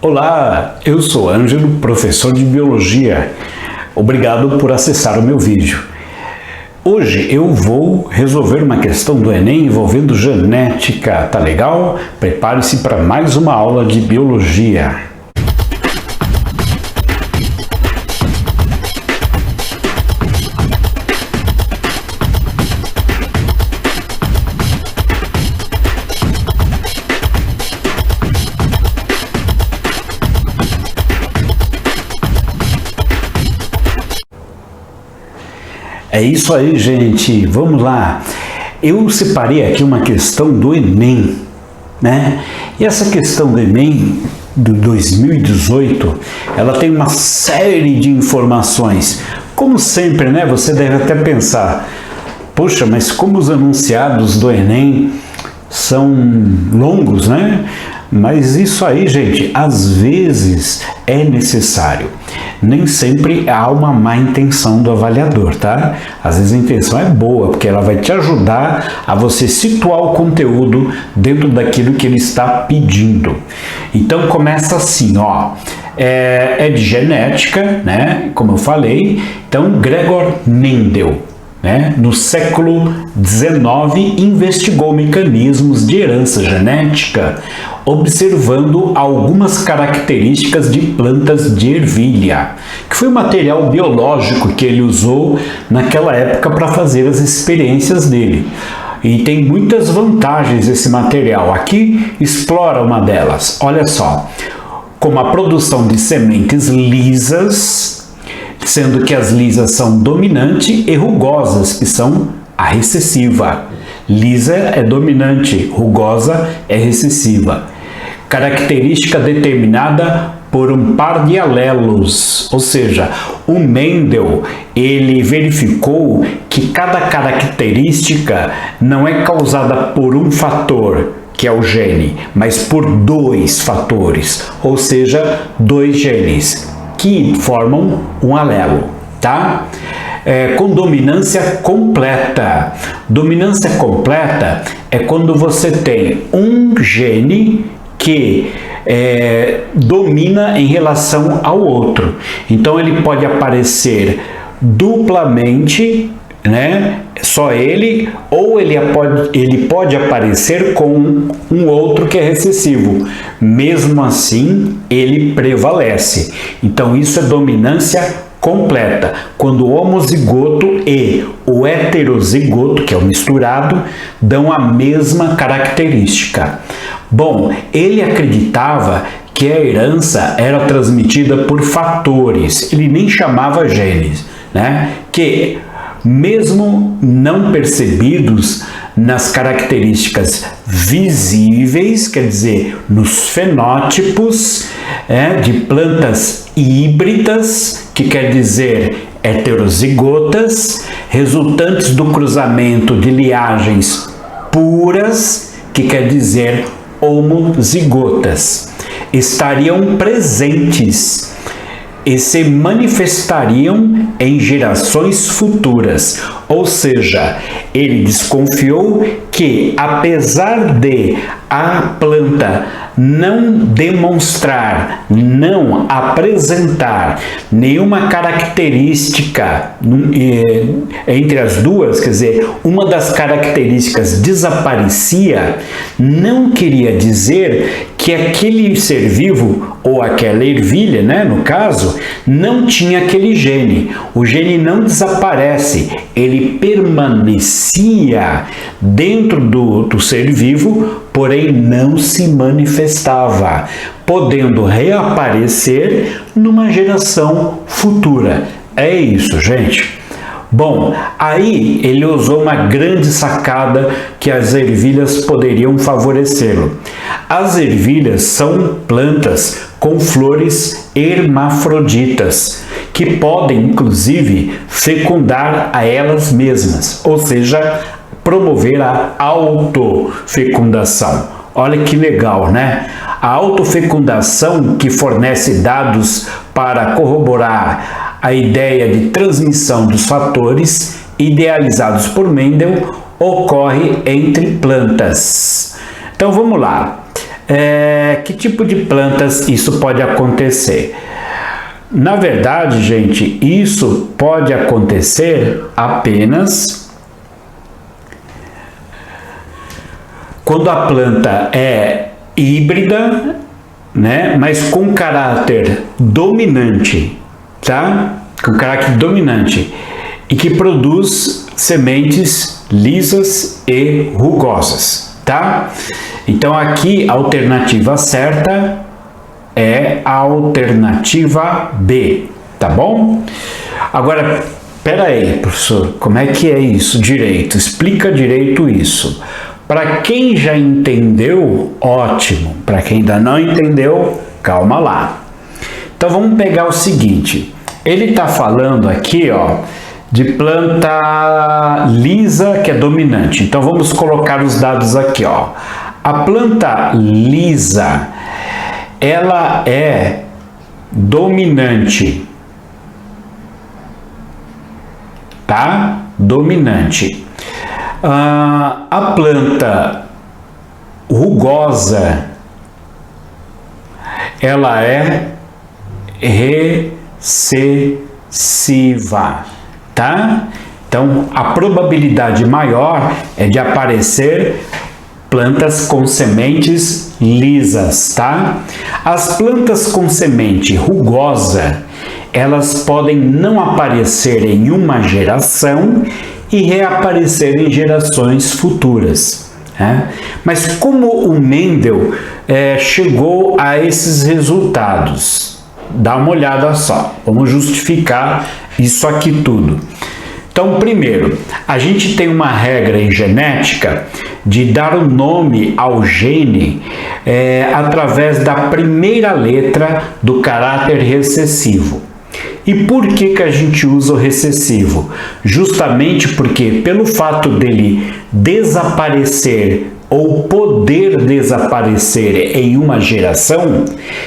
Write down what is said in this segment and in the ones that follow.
Olá, eu sou Ângelo, professor de Biologia. Obrigado por acessar o meu vídeo. Hoje eu vou resolver uma questão do Enem envolvendo genética. Tá legal? Prepare-se para mais uma aula de Biologia. É isso aí, gente. Vamos lá. Eu separei aqui uma questão do Enem, né? E essa questão do Enem do 2018, ela tem uma série de informações. Como sempre, né? Você deve até pensar, poxa, mas como os enunciados do Enem são longos, né? Mas isso aí, gente, às vezes é necessário. Nem sempre há uma má intenção do avaliador, tá? Às vezes a intenção é boa, porque ela vai te ajudar a você situar o conteúdo dentro daquilo que ele está pedindo. Então começa assim, ó. É de genética, né? Como eu falei. Então, Gregor Mendel, né, no século XIX, investigou mecanismos de herança genética, observando algumas características de plantas de ervilha, que foi o material biológico que ele usou naquela época para fazer as experiências dele. E tem muitas vantagens esse material. Aqui explora uma delas. Olha só, como a produção de sementes lisas, sendo que as lisas são dominante, e rugosas, que são a recessiva. Lisa é dominante, rugosa é recessiva. Característica determinada por um par de alelos, ou seja, o Mendel, ele verificou que cada característica não é causada por um fator, que é o gene, mas por dois fatores, ou seja, dois genes, que formam um alelo, tá? Com dominância completa. Dominância completa é quando você tem um gene que domina em relação ao outro. Então ele pode aparecer duplamente, né? Só ele, ou ele pode aparecer com um outro que é recessivo. Mesmo assim, ele prevalece. Então, isso é dominância completa. Quando o homozigoto e o heterozigoto, que é o misturado, dão a mesma característica. Bom, ele acreditava que a herança era transmitida por fatores. Ele nem chamava genes, né? Que mesmo não percebidos nas características visíveis, quer dizer, nos fenótipos de plantas híbridas, que quer dizer heterozigotas, resultantes do cruzamento de liagens puras, que quer dizer homozigotas, estariam presentes e se manifestariam em gerações futuras. Ou seja, ele desconfiou que, apesar de a planta não demonstrar, não apresentar nenhuma característica entre as duas, quer dizer, uma das características desaparecia, não queria dizer que aquele ser vivo, ou aquela ervilha, né, no caso, não tinha aquele gene. O gene não desaparece, ele permanecia dentro do ser vivo, porém não se manifestava, podendo reaparecer numa geração futura. É isso, gente. Bom, aí ele usou uma grande sacada que as ervilhas poderiam favorecê-lo. As ervilhas são plantas com flores hermafroditas, que podem, inclusive, fecundar a elas mesmas, ou seja, promover a autofecundação. Olha que legal, né? A autofecundação, que fornece dados para corroborar a ideia de transmissão dos fatores idealizados por Mendel, ocorre entre plantas. Então vamos lá. que tipo de plantas isso pode acontecer? Na verdade, gente, isso pode acontecer apenas quando a planta é híbrida, né, mas com caráter dominante, tá? Com caráter dominante e que produz sementes lisas e rugosas, tá? Então aqui a alternativa certa é a alternativa B, tá bom? Agora, pera aí, professor, como é que é isso direito? Explica direito isso. Para quem já entendeu, ótimo. Para quem ainda não entendeu, calma lá. Então vamos pegar o seguinte. Ele está falando aqui, ó, de planta lisa que é dominante. Então vamos colocar os dados aqui, ó. A planta lisa, ela é dominante, tá? Dominante. A planta rugosa, ela é recessiva, tá? Então, a probabilidade maior é de aparecer plantas com sementes lisas, tá? As plantas com semente rugosa, elas podem não aparecer em uma geração e reaparecer em gerações futuras, né? Mas como o Mendel chegou a esses resultados? Dá uma olhada só, vamos justificar isso aqui tudo. Então, primeiro, a gente tem uma regra em genética de dar o nome ao gene através da primeira letra do caráter recessivo. E por que que a gente usa o recessivo? Justamente porque, pelo fato dele desaparecer ou poder desaparecer em uma geração,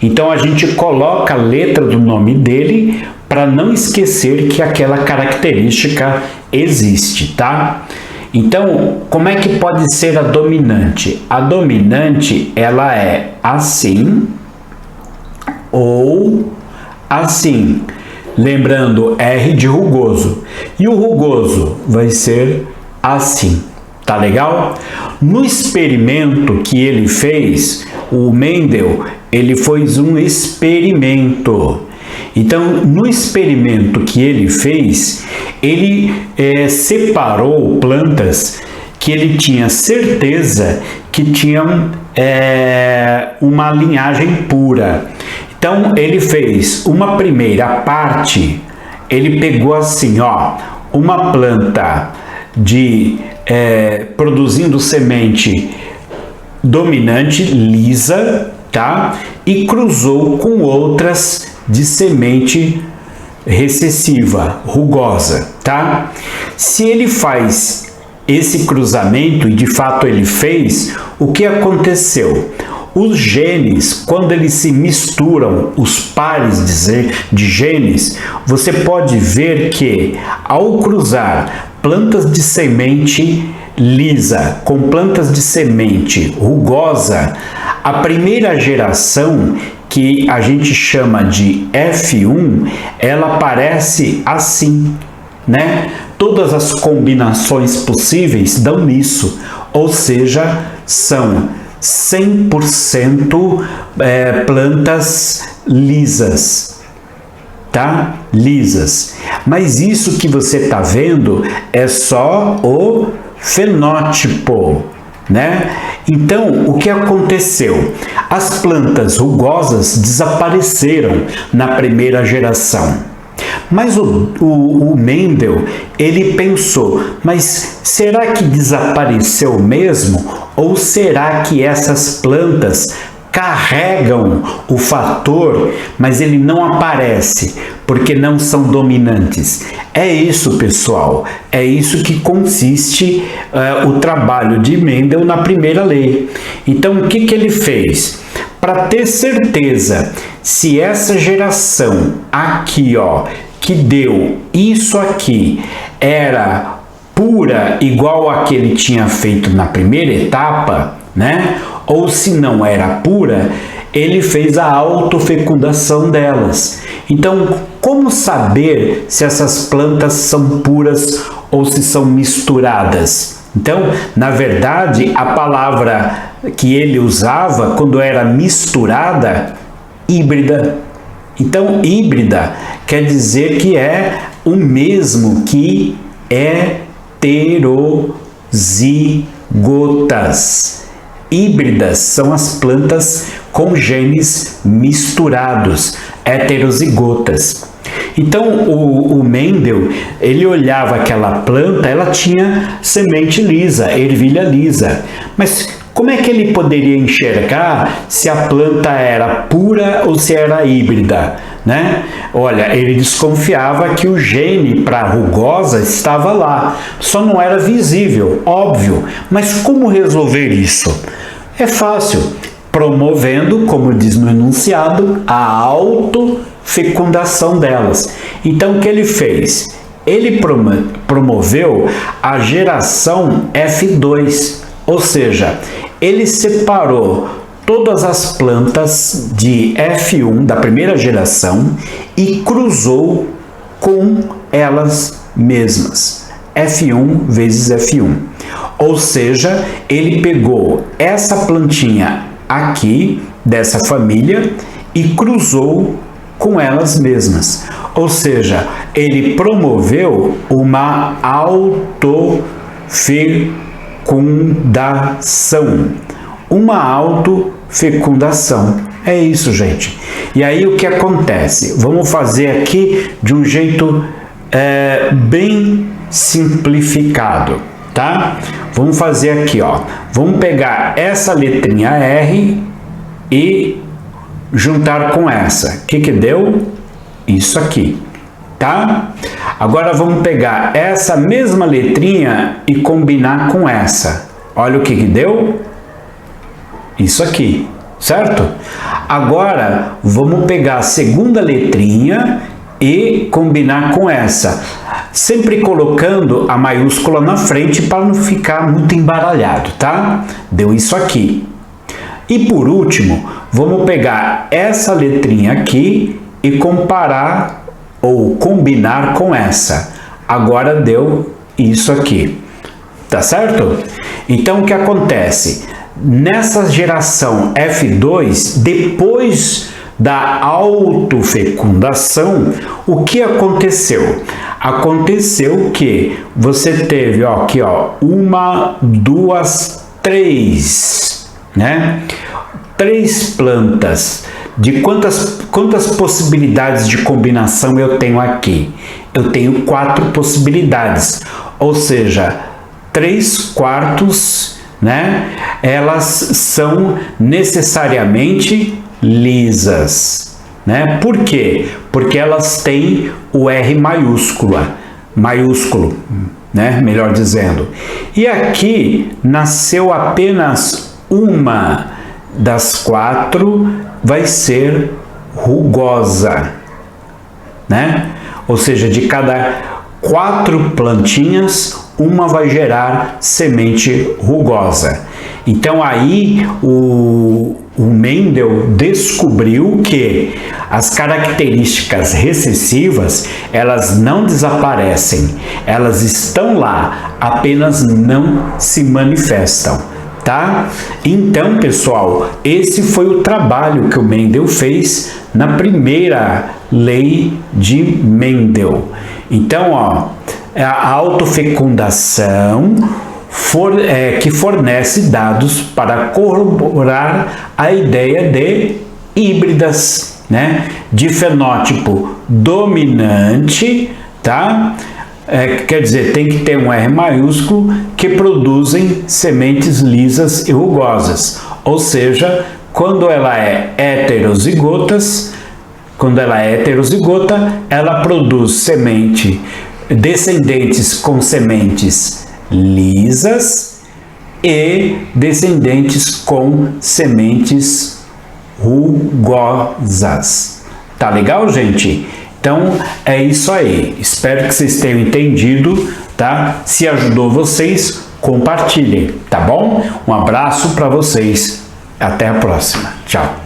então a gente coloca a letra do nome dele para não esquecer que aquela característica existe, tá? Então, como é que pode ser a dominante? A dominante, ela é assim ou assim. Lembrando, R de rugoso. E o rugoso vai ser assim. Tá legal? No experimento que ele fez, o Mendel, ele fez um experimento. Então, no experimento que ele fez, ele separou plantas que ele tinha certeza que tinham uma linhagem pura. Então, ele fez uma primeira parte, ele pegou assim, ó, uma planta produzindo semente dominante, lisa, tá? E cruzou com outras de semente recessiva, rugosa, tá? Se ele faz esse cruzamento, e de fato ele fez, o que aconteceu? Os genes, quando eles se misturam, os pares de genes, você pode ver que ao cruzar plantas de semente lisa com plantas de semente rugosa, a primeira geração, que a gente chama de F1, ela aparece assim, né? Todas as combinações possíveis dão nisso, ou seja, são 100% plantas lisas, tá? Lisas. Mas isso que você está vendo é só o fenótipo, né? Então, o que aconteceu? As plantas rugosas desapareceram na primeira geração. Mas o Mendel, ele pensou, mas será que desapareceu mesmo? Ou será que essas plantas carregam o fator, mas ele não aparece, porque não são dominantes? É isso, pessoal, é isso que consiste o trabalho de Mendel na primeira lei. Então, o que ele fez? Para ter certeza se essa geração aqui, ó, que deu isso aqui, era pura igual a que ele tinha feito na primeira etapa, né? ou se não era pura, ele fez a autofecundação delas. Então, como saber se essas plantas são puras ou se são misturadas? Então, na verdade, a palavra que ele usava quando era misturada, híbrida. Então, híbrida quer dizer que é o mesmo que heterozigotas. Híbridas são as plantas com genes misturados, heterozigotas. Então, o Mendel, ele olhava aquela planta, ela tinha semente lisa, ervilha lisa. Mas como é que ele poderia enxergar se a planta era pura ou se era híbrida, né? Olha, ele desconfiava que o gene para rugosa estava lá, só não era visível, óbvio. Mas como resolver isso? É fácil, promovendo, como diz no enunciado, a autofecundação delas. Então, o que ele fez? Ele promoveu a geração F2, ou seja, ele separou todas as plantas de F1 da primeira geração e cruzou com elas mesmas. F1 vezes F1. Ou seja, ele pegou essa plantinha aqui, dessa família, e cruzou com elas mesmas. Ou seja, ele promoveu uma autofecundação. Uma autofecundação. É isso, gente. E aí o que acontece? Vamos fazer aqui de um jeito bem simplificado, tá? Vamos fazer aqui, ó. Vamos pegar essa letrinha R e juntar com essa. O que que deu? Isso aqui, tá? Agora vamos pegar essa mesma letrinha e combinar com essa. Olha o que que deu? Isso aqui, certo? Agora vamos pegar a segunda letrinha e combinar com essa, sempre colocando a maiúscula na frente para não ficar muito embaralhado, tá? Deu isso aqui. E por último, vamos pegar essa letrinha aqui e comparar ou combinar com essa. Agora deu isso aqui, tá certo? Então o que acontece? Nessa geração F2, depois da autofecundação, o que aconteceu? Aconteceu que você teve, ó, aqui, ó, 1, 2, 3, né? 3 plantas. De quantas possibilidades de combinação eu tenho aqui? Eu tenho 4 possibilidades, ou seja, 3/4, né? Elas são necessariamente lisas, né? Por quê? Porque elas têm o R maiúsculo, né? Melhor dizendo. E aqui nasceu apenas uma das 4, vai ser rugosa, né? Ou seja, de cada 4 plantinhas, uma vai gerar semente rugosa. Então aí o Mendel descobriu que as características recessivas, elas não desaparecem, elas estão lá, apenas não se manifestam, tá? Então, pessoal, esse foi o trabalho que o Mendel fez na primeira lei de Mendel. Então, ó, a autofecundação que fornece dados para corroborar a ideia de híbridas, né? De fenótipo dominante, tá? Quer dizer, tem que ter um R maiúsculo, que produzem sementes lisas e rugosas. Ou seja, quando ela é heterozigota, ela produz descendentes com sementes lisas e descendentes com sementes rugosas. Tá legal, gente? Então é isso aí. Espero que vocês tenham entendido, tá? Se ajudou vocês, compartilhem, tá bom? Um abraço para vocês. Até a próxima. Tchau.